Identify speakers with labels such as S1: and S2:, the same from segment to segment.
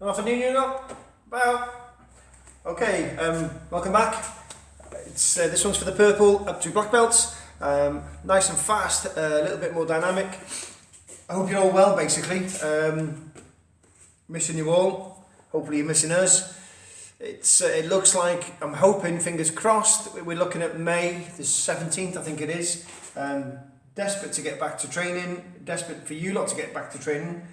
S1: Afternoon, you lot. Okay, welcome back. It's this one's for the purple up to black belts. Nice and fast, a little bit more dynamic. I hope you're all well, basically. Missing you all. Hopefully you're missing us. It looks like, I'm hoping, fingers crossed, we're looking at May the 17th, I think it is. Desperate to get back to training. Desperate for you lot to get back to training.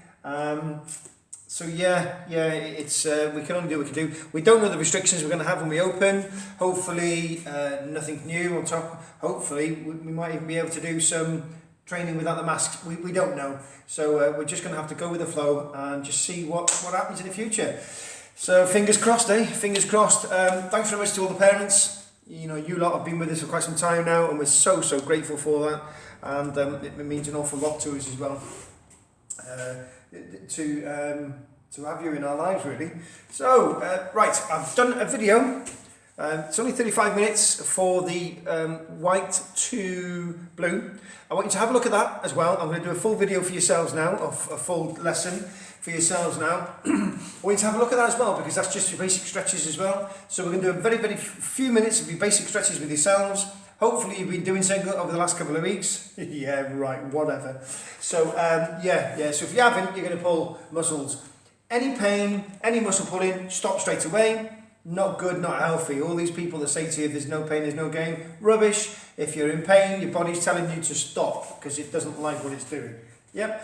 S1: So yeah, it's we can only do what we can do. We don't know the restrictions we're going to have when we open. Hopefully nothing new on top. Hopefully we might even be able to do some training without the masks. We don't know. So we're just going to have to go with the flow and just see what happens in the future. So fingers crossed, eh? Fingers crossed. Thanks very much to all the parents. You know, you lot have been with us for quite some time now, and we're so grateful for that. And it means an awful lot to us as well. To have you in our lives, really. So, right, I've done a video. It's only 35 minutes for the white to blue. I want you to have a look at that as well. I'm going to do a full video for yourselves now, of a full lesson for yourselves now. I want you to have a look at that as well, because that's just your basic stretches as well. So we're going to do a very few minutes of your basic stretches with yourselves. Hopefully you've been doing so good over the last couple of weeks. Yeah, right, whatever. So, yeah, so if you haven't, you're going to pull muscles. Any pain, any muscle pulling, stop straight away. Not good, not healthy. All these people that say to you, there's no pain, there's no gain. Rubbish. If you're in pain, your body's telling you to stop because it doesn't like what it's doing. Yep.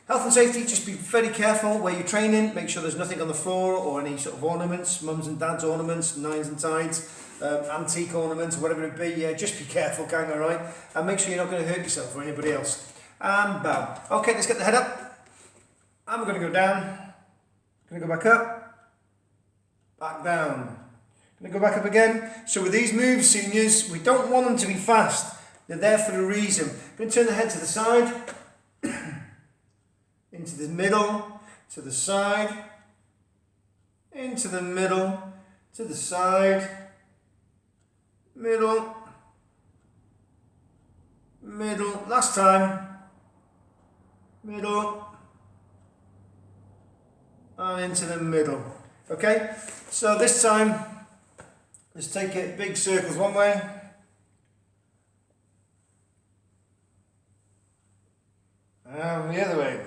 S1: Health and safety, just be very careful where you're training. Make sure there's nothing on the floor or any sort of ornaments, mums and dads ornaments, nines and tides. Antique ornaments, whatever it be, yeah, just be careful, gang, alright? And make sure you're not going to hurt yourself or anybody else. And bam. Okay, let's get the head up. And we're going to go down. Going to go back up. Back down. Going to go back up again. So with these moves, seniors, we don't want them to be fast. They're there for a reason. Going to turn the head to the side. Into the middle. To the side. Into the middle. To the side. Middle, last time, middle, and into the middle. Okay, so this time, let's take it big circles one way, and the other way.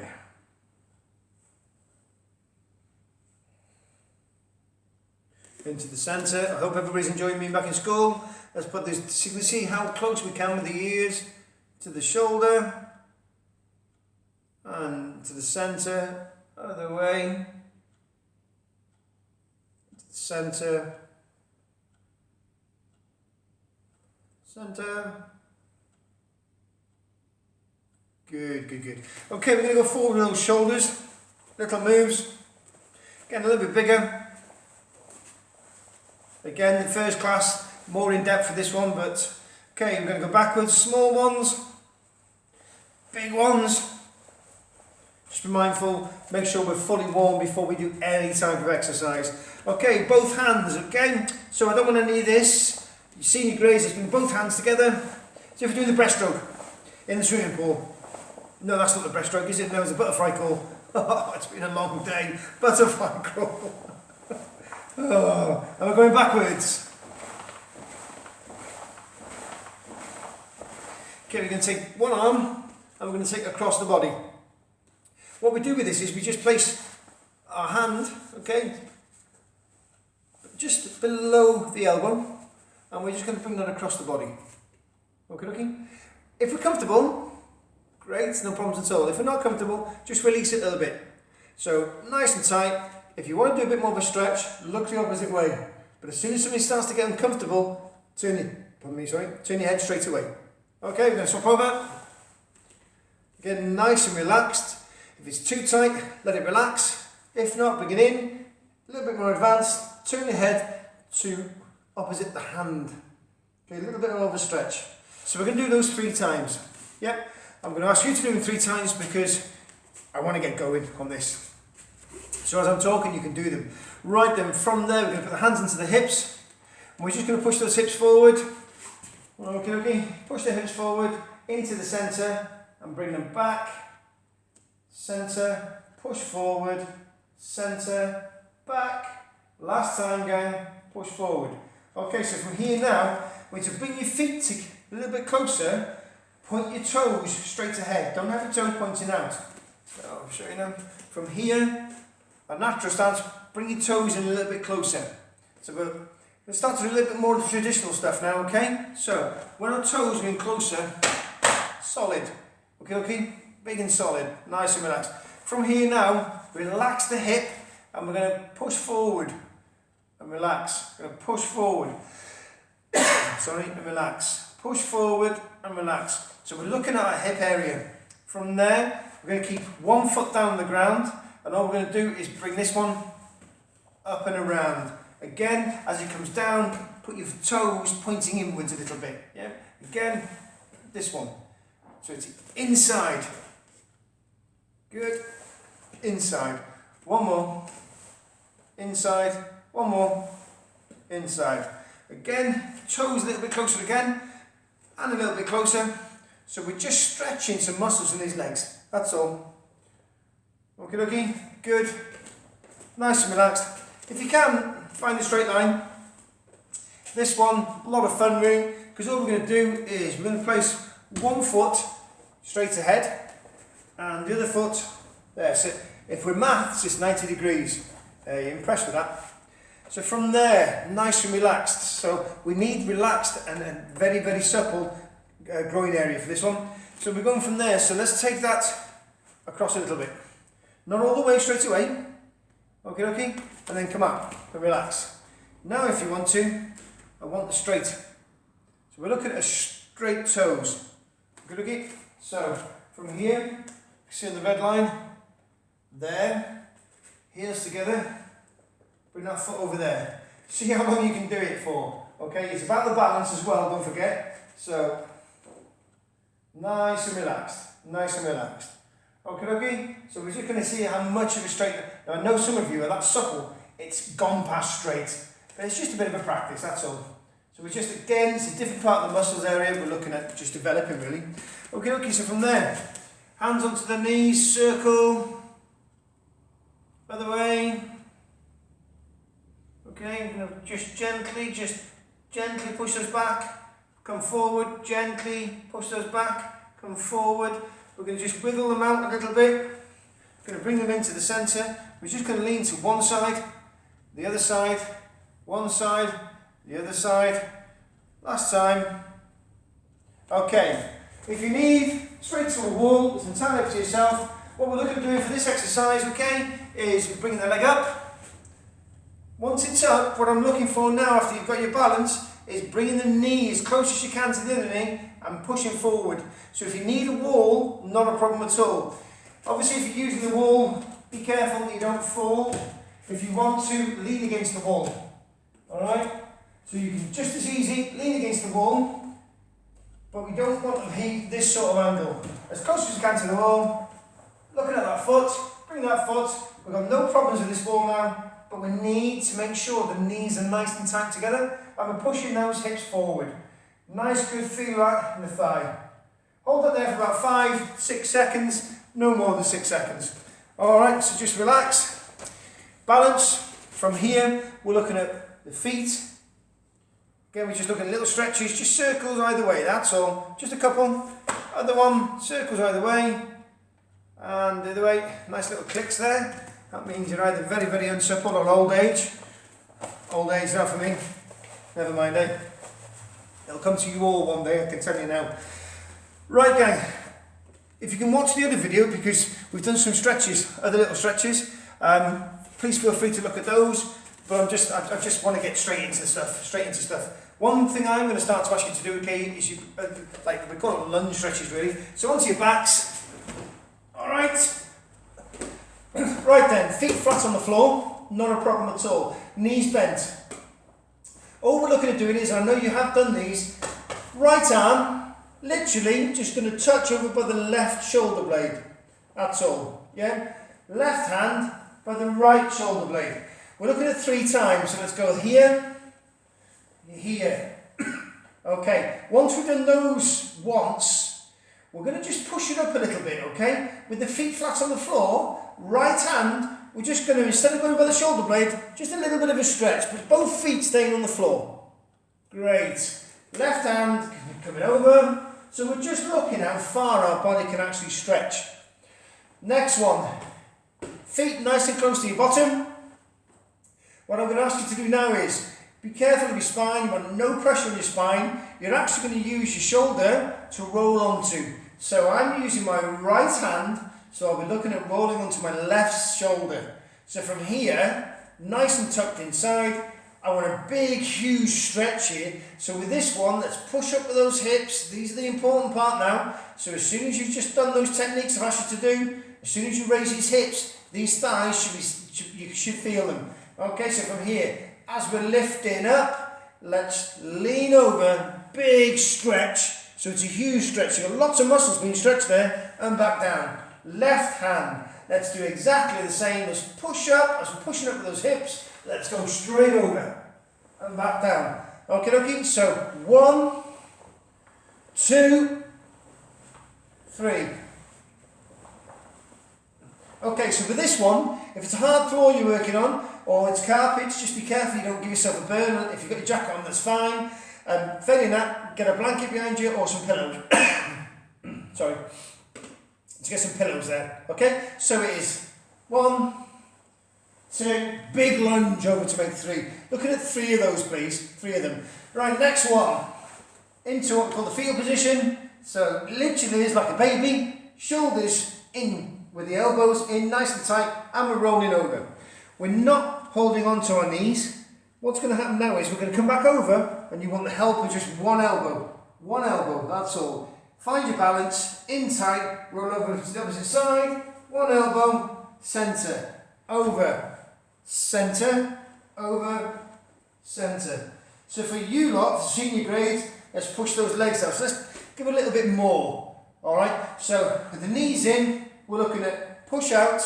S1: Into the centre. I hope everybody's enjoying being back in school. Let's put this, so you can see how close we can with the ears to the shoulder and to the centre, other way, to the centre, good. Okay, we're going to go forward with those shoulders, little moves, getting a little bit bigger. Again, the first class, more in depth for this one, but okay, we're going to go backwards, small ones, big ones. Just be mindful, make sure we're fully warm before we do any type of exercise. Okay, both hands, okay? So I don't want any of this. You see your graze, bring both hands together. So if you're doing the breaststroke in the swimming pool. No, that's not the breaststroke, is it? No, it's a butterfly crawl. Oh, it's been a long day. Butterfly crawl. Oh, and we're going backwards. Okay, we're going to take one arm and we're going to take across the body. What we do with this is we just place our hand, okay, just below the elbow, and we're just going to bring that across the body. Okay. If we're comfortable, great, no problems at all. If we're not comfortable, just release it a little bit. So nice and tight. If you want to do a bit more of a stretch, look the opposite way. But as soon as somebody starts to get uncomfortable, turn your head straight away. Okay, we're going to swap over. Get nice and relaxed. If it's too tight, let it relax. If not, bring it in. A little bit more advanced. Turn your head to opposite the hand. Okay, a little bit more of a stretch. So we're going to do those 3 times. Yep. I'm going to ask you to do them 3 times because I want to get going on this. So as I'm talking, you can do them. Right then, from there, we're going to put the hands into the hips. And we're just going to push those hips forward. Okay. Push the hips forward into the centre and bring them back. Centre, push forward, centre, back. Last time, gang, push forward. Okay, so from here now, we're to bring your feet a little bit closer, point your toes straight ahead. Don't have your toes pointing out. So I'll show you now. From here, a natural stance, bring your toes in a little bit closer. So we'll start to do a little bit more traditional stuff now, okay? So when our toes are in closer, solid. Okay, big and solid, nice and relaxed. From here now, relax the hip and we're going to push forward and relax. We're going to push forward. Sorry, and relax. Push forward and relax. So we're looking at our hip area. From there, we're going to keep one foot down on the ground and all we're going to do is bring this one up and around. Again, as it comes down, put your toes pointing inwards a little bit. Yeah. Again, this one. So it's inside. Good. Inside. One more. Inside. One more. Inside. Again, toes a little bit closer again. And a little bit closer. So we're just stretching some muscles in these legs. That's all. Okay, okay. Good. Nice and relaxed. If you can, find a straight line. This one, a lot of fun really, because all we're going to do is we're going to place one foot straight ahead and the other foot there. So if we're maths, it's 90 degrees. You're impressed with that? So from there, nice and relaxed. So we need relaxed and very, very supple groin area for this one. So we're going from there. So let's take that across a little bit. Not all the way straight away. Okay, okay. And then come up and relax. Now if you want to, I want the straight. So we're looking at straight toes. Okay, okay. So from here, see on the red line, there, heels together, bring that foot over there. See how long you can do it for. Okay, it's about the balance as well, don't forget. So, nice and relaxed, nice and relaxed. Okay, okay, so we're just going to see how much of a straight, now I know some of you are that supple, it's gone past straight, but it's just a bit of a practice, that's all. So we're just, again, it's a different part of the muscles area we're looking at, just developing really. Okay, okay, so from there, hands onto the knees, circle, other way. Okay, we're going to just gently push those back, come forward, gently push those back, come forward. We're going to just wiggle them out a little bit. We're going to bring them into the centre. We're just going to lean to one side, the other side, one side, the other side. Last time. Okay, if you need straight to a wall, it's entirely up to yourself. What we're looking at doing for this exercise, okay, is bringing the leg up. Once it's up, what I'm looking for now after you've got your balance is bringing the knee as close as you can to the other knee and pushing forward. So if you need a wall, not a problem at all. Obviously if you're using the wall, be careful that you don't fall. If you want to, lean against the wall. Alright? So you can just as easy lean against the wall, but we don't want to hit this sort of angle. As close as you can to the wall, looking at that foot, bring that foot. We've got no problems with this wall now, but we need to make sure the knees are nice and tight together and we're pushing those hips forward. Nice good feel right in the thigh. Hold that there for about 5-6 seconds, no more than 6 seconds. Alright, so just relax. Balance. From here, we're looking at the feet. Again, we're just looking at little stretches, just circles either way, that's all. Just a couple. Other one, circles either way. And the other way, nice little clicks there. That means you're either very, very unsupple or old age. Old age now for me. Never mind, eh? It'll come to you all one day, I can tell you now. Right, gang. If you can watch the other video, because we've done some stretches, other little stretches, please feel free to look at those. But I just want to get straight into stuff. One thing I'm going to start to ask you to do, okay, is you, like we call it lunge stretches really. So onto your backs. All right. Right then, feet flat on the floor, not a problem at all. Knees bent. All we're looking at doing is, I know you have done these, right arm, literally just going to touch over by the left shoulder blade. That's all, yeah? Left hand by the right shoulder blade. We're looking at 3 times, so let's go here, here. Okay, once we've done those once, we're going to just push it up a little bit, okay? With the feet flat on the floor, right hand we're just going to, instead of going by the shoulder blade, just a little bit of a stretch, but both feet staying on the floor. Great. Left hand coming over. So we're just looking how far our body can actually stretch. Next one. Feet nice and close to your bottom. What I'm going to ask you to do now is, be careful of your spine. You want no pressure on your spine. You're actually going to use your shoulder to roll onto. So I'm using my right hand, so I'll be looking at rolling onto my left shoulder. So from here, nice and tucked inside, I want a big, huge stretch here. So with this one, let's push up with those hips. These are the important part now. So as soon as you've just done those techniques I've asked you to do, as soon as you raise these hips, these thighs you should feel them. Okay, so from here, as we're lifting up, let's lean over, big stretch. So it's a huge stretch. You've got lots of muscles being stretched there, and back down. Left hand, let's do exactly the same. Let's push up, as we're pushing up with those hips, let's go straight over and back down. Okay, okay, so 1, 2, 3. Okay, so with this one, if it's a hard floor you're working on, or it's carpets, just be careful you don't give yourself a burn. If you've got your jacket on, that's fine. Failing that, get a blanket behind you or some pillows. Sorry. To get some pillows there. Okay, so it is 1, 2, big lunge over to make 3. Looking at 3 of those, please. 3 of them. Right, next one. Into what we call the fetal position. So literally is like a baby. Shoulders in with the elbows in nice and tight, and we're rolling over. We're not holding on to our knees. What's going to happen now is we're going to come back over, and you want the help of just one elbow. One elbow, that's all. Find your balance, in tight, roll over to the opposite side, one elbow, centre, over, centre, over, centre. So for you lot, senior grade, let's push those legs out. So let's give a little bit more. Alright, so with the knees in, we're looking at push out,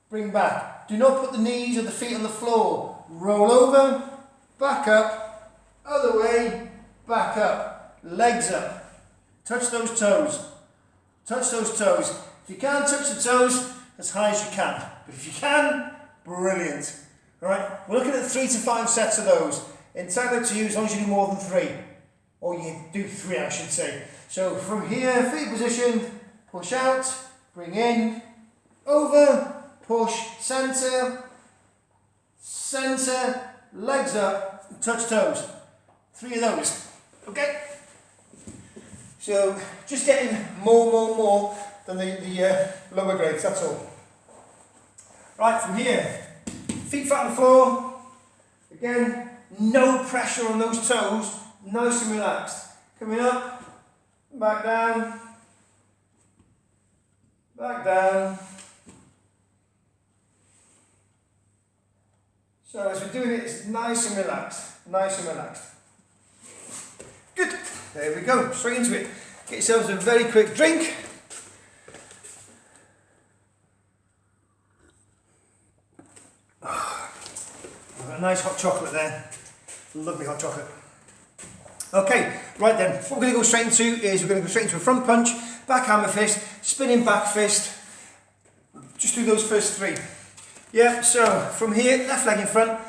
S1: bring back. Do not put the knees or the feet on the floor. Roll over, back up, other way, back up, legs up. Touch those toes. Touch those toes. If you can't touch the toes, as high as you can. But if you can, brilliant. Alright, we're looking at 3 to 5 sets of those. Entirely up to you as long as you do more than 3. Or you do 3, I should say. So from here, feet positioned, push out, bring in, over, push, centre, centre, legs up, and touch toes. 3 of those. Okay? So just getting more than the lower grades, that's all. Right, from here, feet flat on the floor. Again, no pressure on those toes, nice and relaxed. Coming up, back down, back down. So as we're doing it, it's nice and relaxed, nice and relaxed. Good, there we go, straight into it. Get yourselves a very quick drink. I've got a nice hot chocolate there, lovely hot chocolate. Okay, right then, what we're going to go straight into is we're going to go straight into a front punch, back hammer fist, spinning back fist. Just do those first 3. Yeah, so from here, left leg in front.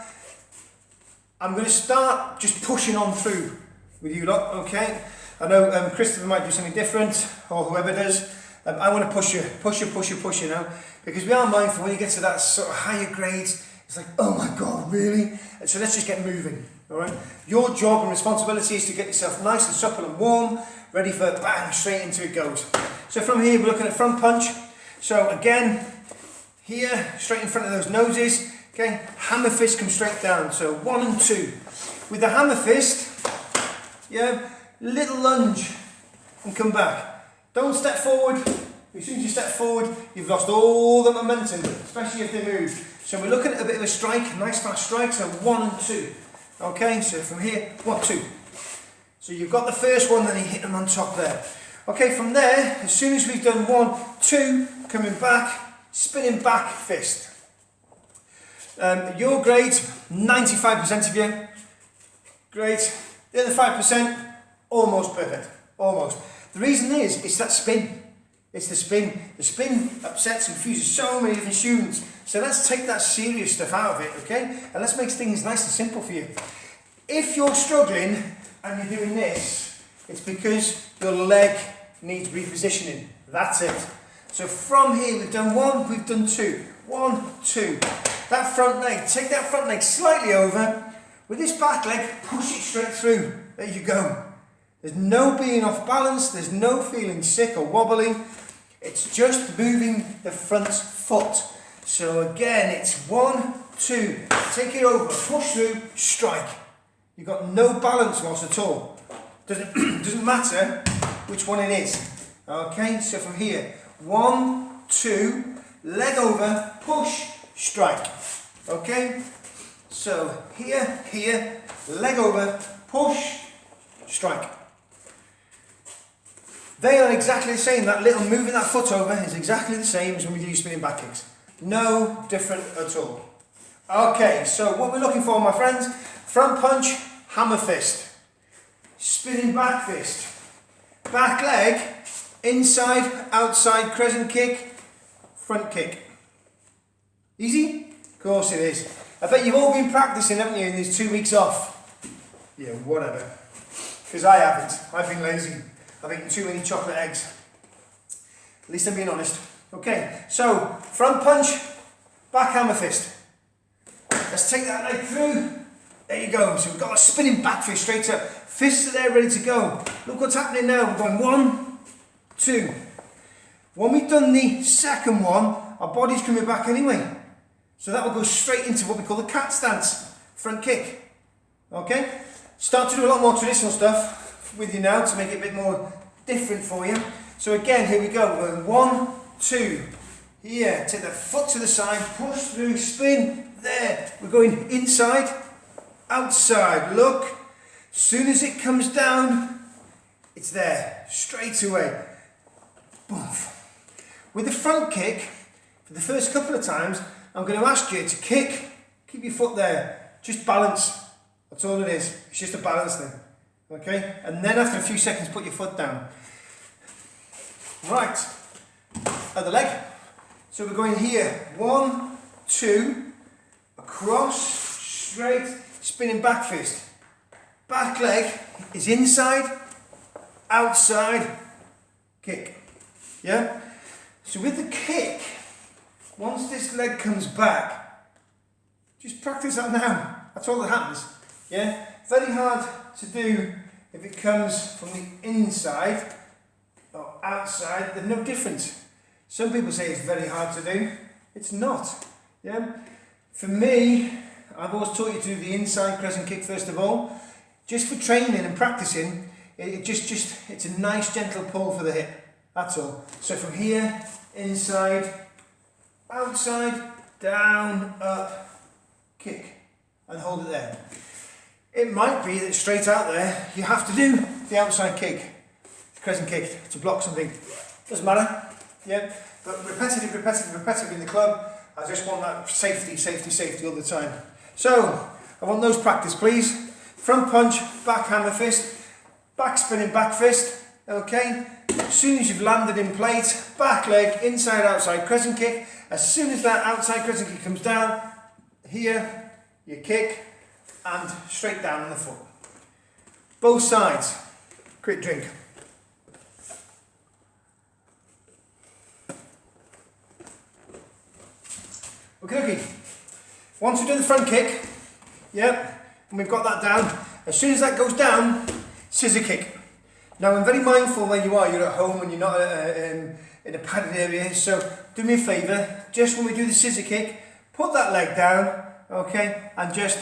S1: I'm going to start just pushing on through with you lot, okay? I know Christopher might do something different, or whoever does. I want to push you now, because we are mindful when you get to that sort of higher grades, it's like, oh my God, really? And so let's just get moving, all right? Your job and responsibility is to get yourself nice and supple and warm, ready for bang, straight into it goes. So from here, we're looking at front punch. So again, here, straight in front of those noses, okay? Hammer fist comes straight down, so 1 and 2. With the hammer fist, yeah, little lunge and come back. Don't step forward. As soon as you step forward, you've lost all the momentum, especially if they move. So we're looking at a bit of a strike, nice fast strike, so 1 and 2. Okay, so from here, 1, 2. So you've got the first one, then you hit them on top there. Okay, from there, as soon as we've done 1, 2, coming back, spinning back fist. Your grade, 95% of you. Great. The other 5%, almost perfect. Almost. The reason is, it's that spin. It's the spin. The spin upsets and confuses so many different students. So let's take that serious stuff out of it, okay? And let's make things nice and simple for you. If you're struggling and you're doing this, it's because your leg needs repositioning. That's it. So from here, we've done 1, we've done 2. 1, 2. That front leg, take that front leg slightly over. With this back leg, push it straight through. There you go. There's no being off balance, there's no feeling sick or wobbly. It's just moving the front foot. So again, it's 1, 2, take it over, push through, strike. You've got no balance loss at all. Doesn't matter which one it is. Okay, so from here, 1, 2, leg over, push, strike. Okay, so here, leg over, push, strike. They are exactly the same. That little moving that foot over is exactly the same as when we do spinning back kicks. No different at all. Okay, so what we're looking for, my friends, front punch, hammer fist, spinning back fist, back leg, inside, outside, crescent kick, front kick. Easy? Of course it is. I bet you've all been practicing, haven't you, in these 2 weeks off? Yeah, whatever. Because I haven't. I've been lazy. I've eaten too many chocolate eggs. At least I'm being honest. Okay, so front punch, back hammer fist. Let's take that leg through. There you go. So we've got a spinning back fist straight up. Fists are there ready to go. Look what's happening now. We're going 1, 2. When we've done the second one, our body's coming back anyway. So that will go straight into what we call the cat stance, front kick. Okay? Start to do a lot more traditional stuff with you now to make it a bit more different for you. So again, here we go. We're going 1, 2. Here, take the foot to the side, push through, spin. There. We're going inside, outside. Look. As soon as it comes down, it's there. Straight away. Boom. With the front kick, for the first couple of times, I'm going to ask you to kick. Keep your foot there. Just balance. That's all it is. It's just a balance thing. Okay? And then after a few seconds, put your foot down. Right. Other leg. So we're going here. 1, 2. Across. Straight. Spinning back fist. Back leg is inside. Outside. Kick. Yeah? So with the kick, once this leg comes back, just practice that now. That's all that happens. Yeah? Very hard to do if it comes from the inside or outside. There's no difference. Some people say it's very hard to do. It's not. Yeah? For me, I've always taught you to do the inside crescent kick first of all. Just for training and practicing, it's a nice gentle pull for the hip. That's all. So from here, inside, outside, down, up, kick, and hold it there. It might be that straight out there, you have to do the outside kick, the crescent kick, to block something. Doesn't matter, yeah? But repetitive in the club, I just want that safety all the time. So, I want those practice, please. Front punch, back hammer fist, back spinning back fist, okay? As soon as you've landed in plate, back leg, inside, outside, crescent kick. As soon as that outside crescent kick comes down, here, you kick, and straight down on the foot. Both sides. Quick drink. Okay. Once we've done the front kick, yep, and we've got that down, as soon as that goes down, scissor kick. Now I'm very mindful when you are, you're at home and you're not in a padded area, so do me a favour, just when we do the scissor kick, put that leg down, okay, and just,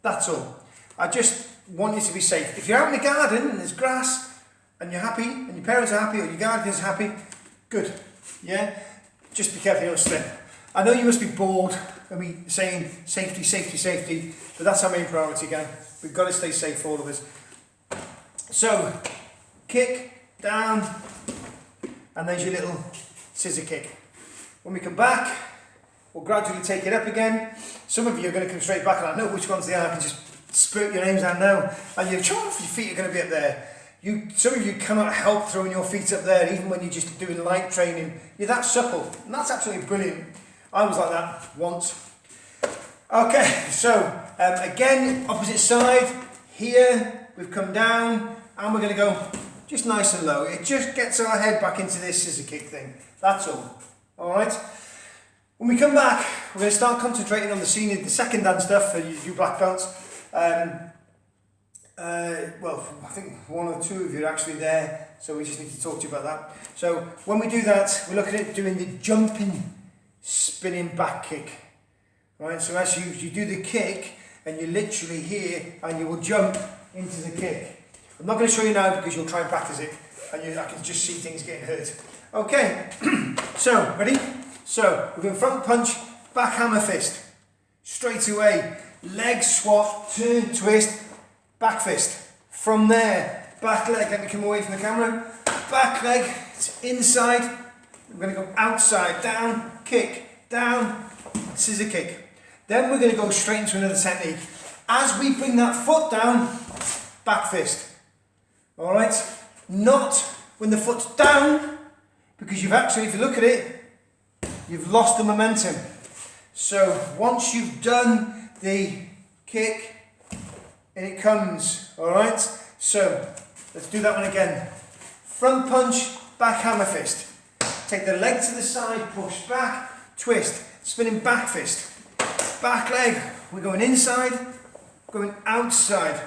S1: that's all. I just want you to be safe. If you're out in the garden and there's grass and you're happy and your parents are happy or your gardener's happy, good, yeah, just be careful you don't slip. I know you must be bored of me saying safety, but that's our main priority, gang. We've got to stay safe, all of us. So, kick, down, and there's your little scissor kick. When we come back, we'll gradually take it up again. Some of you are going to come straight back, and I know which ones they are. I can just spurt your names out now. And your feet are going to be up there. Some of you cannot help throwing your feet up there, even when you're just doing light training. You're that supple, and that's absolutely brilliant. I was like that once. Okay, so again, opposite side. Here, we've come down, and we're going to go just nice and low. It just gets our head back into this scissor kick thing. That's all. Alright? When we come back, we're going to start concentrating on the second dan stuff for you black belts. Well, I think one or two of you are actually there, so we just need to talk to you about that. So when we do that, we're looking at doing the jumping, spinning back kick. Right, so as you do the kick, and you're literally here, and you will jump into the kick. I'm not going to show you now because you'll try and practice it, and I can just see things getting hurt. Okay, so ready? So we're going front punch, back hammer fist, straight away, leg swap, turn, twist, back fist. From there, back leg, let me come away from the camera, back leg, it's inside, I'm going to go outside, down, kick, down, scissor kick. Then we're going to go straight into another technique. As we bring that foot down, back fist. Alright? Not when the foot's down, because you've actually, if you look at it, you've lost the momentum. So once you've done the kick, and it comes, alright? So let's do that one again. Front punch, back hammer fist. Take the leg to the side, push back, twist, spinning back fist. Back leg, we're going inside, going outside,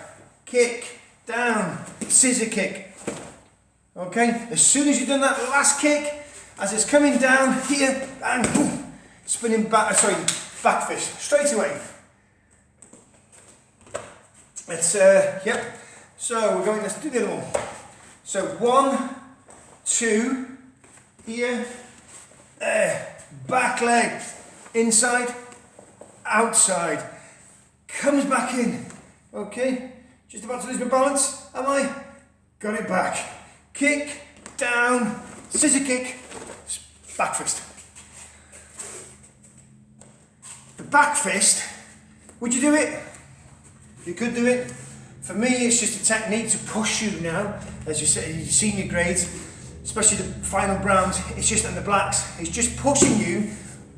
S1: kick, down, scissor kick. Okay, as soon as you've done that last kick, as it's coming down here, and boom, spinning back, back fist, straight away. Let's, yep, so we're going, let's do the other one. So 1, 2, here, there, back leg, inside, outside, comes back in, okay, just about to lose my balance, am I? Got it back, kick, down, scissor kick, back fist. The back fist, would you do it? You could do it. For me, it's just a technique to push you now, as you say, your senior grades, especially the final browns, it's just in the blacks, it's just pushing you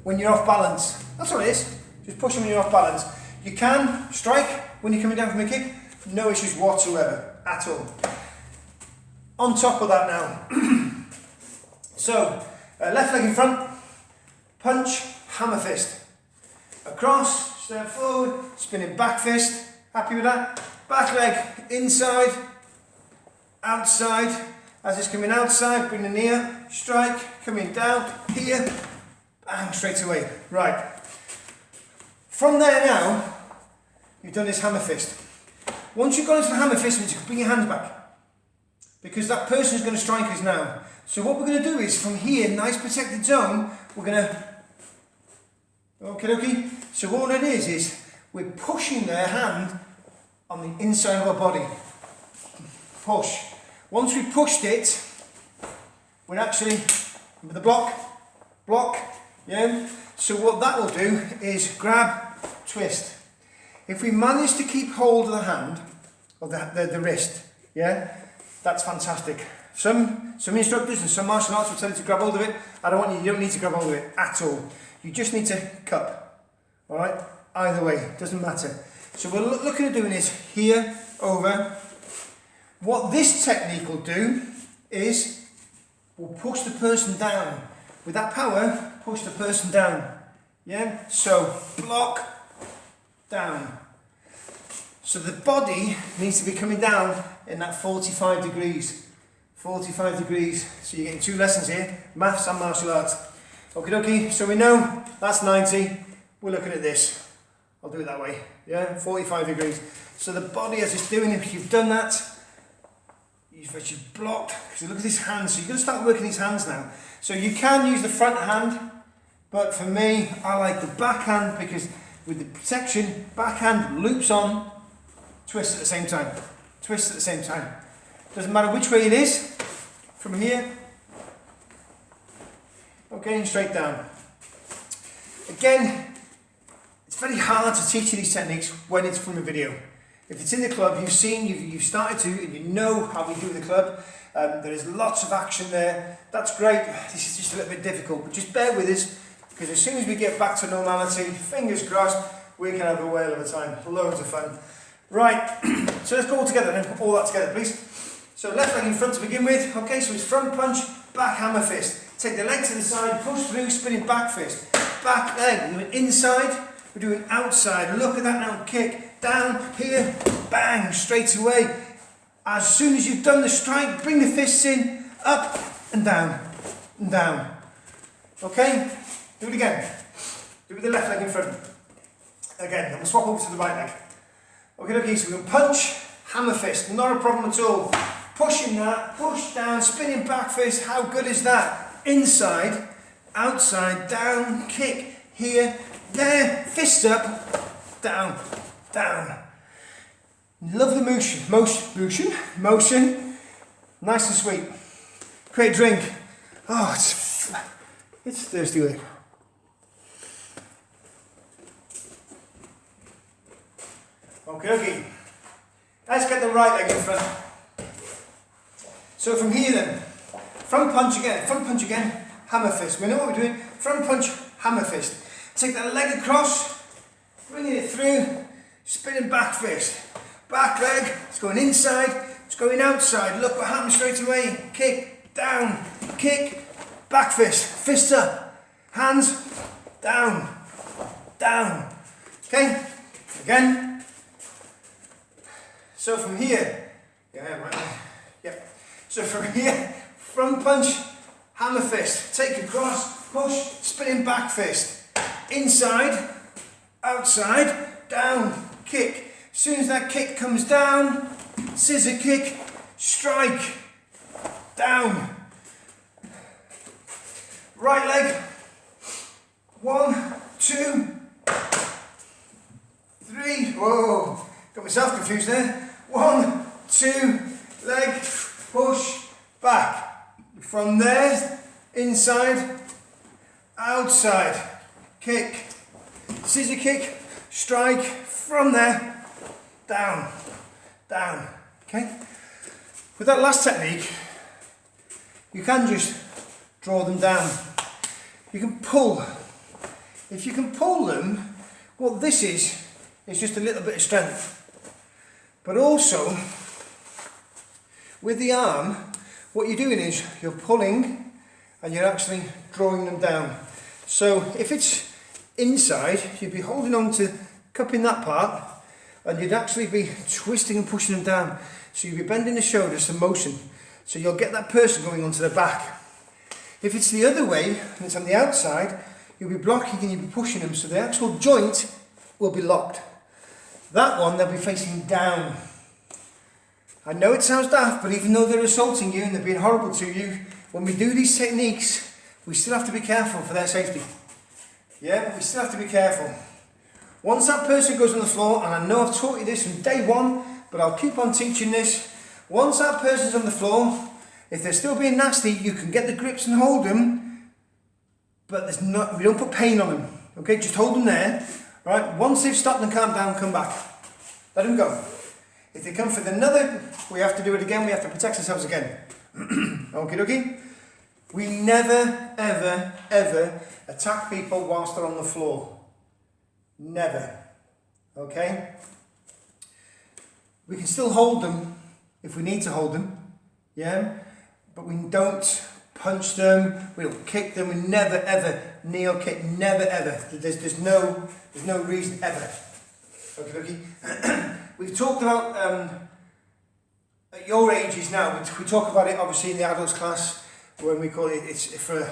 S1: when you're off balance. That's all it is. Just push them when you're off balance. You can strike when you're coming down from a kick, no issues whatsoever, at all. On top of that now, so left leg in front, punch, hammer fist. Across, step forward, spinning back fist, happy with that? Back leg inside, outside, as it's coming outside, bring the knee up, strike, coming down, here, bang, straight away. Right. From there now, you've done this hammer fist. Once you've gone into the hammer fist, you can bring your hands back. Because that person is going to strike us now. So what we're going to do is, from here, nice protected zone, we're going to... Okay. So all it is we're pushing their hand on the inside of our body. Push. Once we've pushed it, we're actually, with the block, yeah? So what that will do is grab, twist. If we manage to keep hold of the hand, of the wrist, yeah, that's fantastic. Some instructors and some martial arts will tell you to grab hold of it. You don't need to grab hold of it at all. You just need to cup, all right? Either way, doesn't matter. So we're looking at doing this here, over. What this technique will do is we'll push the person down. With that power, push the person down. Yeah? So block, down. So the body needs to be coming down in that 45 degrees. 45 degrees. So you're getting two lessons here, maths and martial arts. Okie dokie, so we know that's 90. We're looking at this. I'll do it that way. Yeah, 45 degrees. So the body, as it's doing, if you've done that, you've actually blocked. So look at his hands. So you're going to start working his hands now. So you can use the front hand, but for me, I like the back hand because with the protection, back hand loops on, twist at the same time. Twist at the same time. Doesn't matter which way it is, from here. Okay, and straight down. Again, it's very hard to teach you these techniques when it's from a video. If it's in the club, you've seen, you've started to, and you know how we do the club. There is lots of action there. That's great. This is just a little bit difficult, but just bear with us, because as soon as we get back to normality, fingers crossed, we can have a whale of a time. Loads of fun. Right, so let's go all together then, all that together please. So left leg in front to begin with. Okay, so it's front punch, back hammer fist. Take the leg to the side, push through, spinning back fist. Back leg, we're doing inside, we're doing outside. Look at that now, kick, down, here, bang, straight away. As soon as you've done the strike, bring the fists in, up and down, and down. Okay, do it again. Do it with the left leg in front. Again, then we'll swap over to the right leg. Okay, so we're going to punch, hammer fist, not a problem at all. Pushing that, push down, spinning back fist, how good is that? Inside, outside, down, kick, here, there, fist up, down, down. Lovely motion, nice and sweet. Great drink. Oh, it's thirsty with it. Okay, let's get the right leg in front. So from here then, front punch again, hammer fist. We know what we're doing, front punch, hammer fist. Take that leg across, bringing it through, spinning back fist. Back leg, it's going inside, it's going outside. Look what happens straight away. Kick, down, kick, back fist, fist up, hands, down, down. Okay, again. So from here, So from here, front punch, hammer fist, take across, push, spinning back fist, inside, outside, down, kick. As soon as that kick comes down, scissor kick, strike, down. Right leg, 1, 2, 3, whoa, got myself confused there. 1, 2, leg, push, back. From there, inside, outside, kick, scissor kick, strike, from there, down, down. Okay? With that last technique, you can just draw them down. You can pull. If you can pull them, what this is just a little bit of strength. But also, with the arm, what you're doing is you're pulling and you're actually drawing them down. So if it's inside, you'd be holding on to cupping that part and you'd actually be twisting and pushing them down. So you'd be bending the shoulders for motion. So you'll get that person going onto the back. If it's the other way, and it's on the outside, you'll be blocking and you'll be pushing them, so the actual joint will be locked. That one, they'll be facing down. I know it sounds daft, but even though they're assaulting you and they're being horrible to you, when we do these techniques, we still have to be careful for their safety. Yeah, we still have to be careful. Once that person goes on the floor, and I know I've taught you this from day one, but I'll keep on teaching this. Once that person's on the floor, if they're still being nasty, you can get the grips and hold them, but we don't put pain on them. Okay, just hold them there. Right, once they've stopped and calmed down, come back. Let them go. If they come for another, we have to do it again, we have to protect ourselves again. Okie dokie? We never, ever, ever attack people whilst they're on the floor. Never. Okay? We can still hold them if we need to hold them. Yeah? But we don't punch them, we don't kick them, we never ever kneel kick, never ever. There's no reason ever. Okay. We've talked about at your ages now. We talk about it obviously in the adults class when we call it's for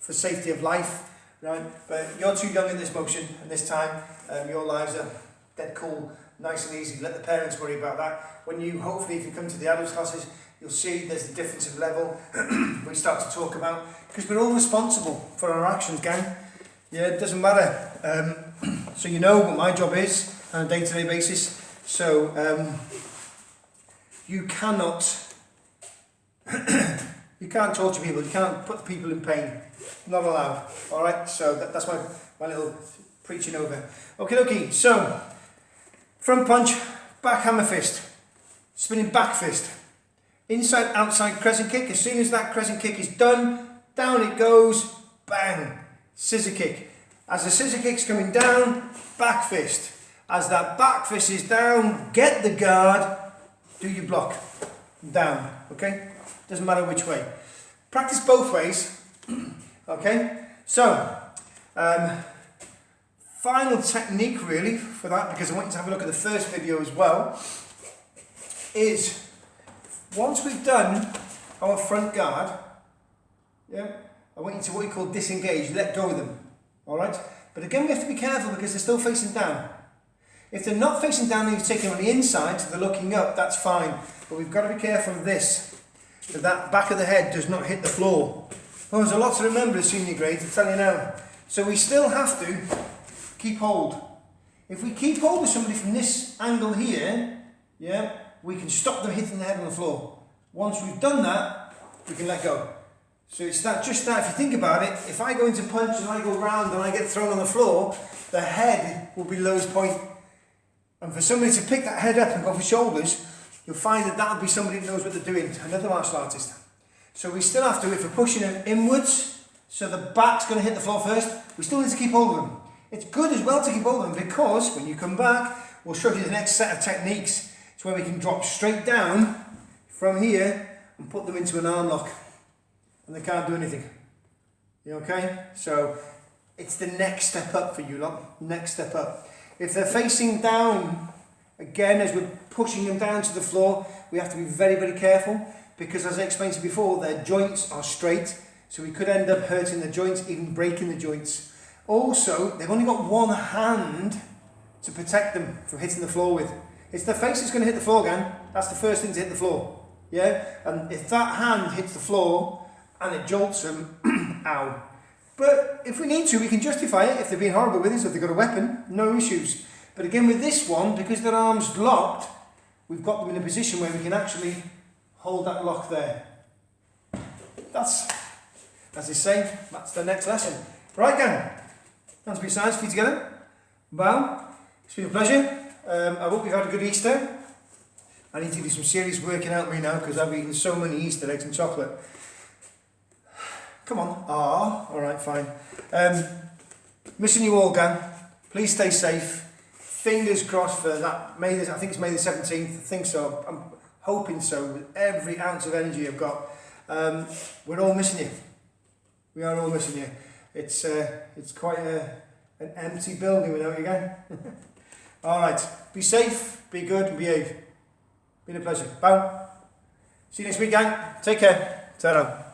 S1: safety of life, right? But you're too young in this motion and this time. Your lives are dead cool, nice and easy. Let the parents worry about that. When you hopefully, if you come to the adults classes, you'll see there's the difference of level we start to talk about, because we're all responsible for our actions, gang. Yeah, it doesn't matter. So you know what my job is on a day-to-day basis. So you cannot you can't torture people, you can't put people in pain. Not allowed. Alright, so that's my little preaching over. Okay, so front punch, back hammer fist, spinning back fist, inside outside crescent kick. As soon as that crescent kick is done, down it goes, bang, scissor kick. As the scissor kick's coming down, back fist. As that back fist is down, get the guard, do your block, down, okay? Doesn't matter which way. Practice both ways, okay? So, final technique really for that, because I want you to have a look at the first video as well, is once we've done our front guard, yeah, I want you to what you call disengage, let go of them, alright? But again, we have to be careful because they're still facing down. If they're not facing down and you've taken them on the inside, so they're looking up, that's fine. But we've got to be careful of this, that that back of the head does not hit the floor. Well, there's a lot to remember as senior grades, I'll tell you now. So we still have to keep hold. If we keep hold of somebody from this angle here, yeah, we can stop them hitting the head on the floor. Once we've done that, we can let go. So it's that, just that, if you think about it, if I go into punch and I go round and I get thrown on the floor, the head will be lowest point. And for somebody to pick that head up and go for shoulders, you'll find that that'll be somebody that knows what they're doing, another martial artist. So we still have to, if we're pushing them inwards, so the back's going to hit the floor first, we still need to keep hold of them. It's good as well to keep hold of them because when you come back, we'll show you the next set of techniques. It's where we can drop straight down from here and put them into an arm lock. And they can't do anything. You okay? So it's the next step up for you lot, next step up. If they're facing down, again, as we're pushing them down to the floor, we have to be very, very careful because as I explained to you before, their joints are straight, so we could end up hurting the joints, even breaking the joints. Also, they've only got one hand to protect them from hitting the floor with. It's the face that's going to hit the floor again. That's the first thing to hit the floor. Yeah? And if that hand hits the floor and it jolts them, ow. But if we need to, we can justify it. If they're being horrible with us, if they've got a weapon, no issues. But again, with this one, because their arm's locked, we've got them in a position where we can actually hold that lock there. That's, as they say, that's the next lesson. Right, gang. Hands be sides, feet together. Bow. It's been a pleasure. I hope you've had a good Easter. I need to do some serious working out me now because I've eaten so many Easter eggs and chocolate. Come on. Ah, alright, fine. Missing you all, gang. Please stay safe. Fingers crossed for that May, I think it's May the 17th. I think so. I'm hoping so with every ounce of energy I've got. We're all missing you. We are all missing you. It's quite an empty building without you, gang. Alright. Be safe, be good, and behave. Been a pleasure. Bow. See you next week, gang. Take care. Ta-ra.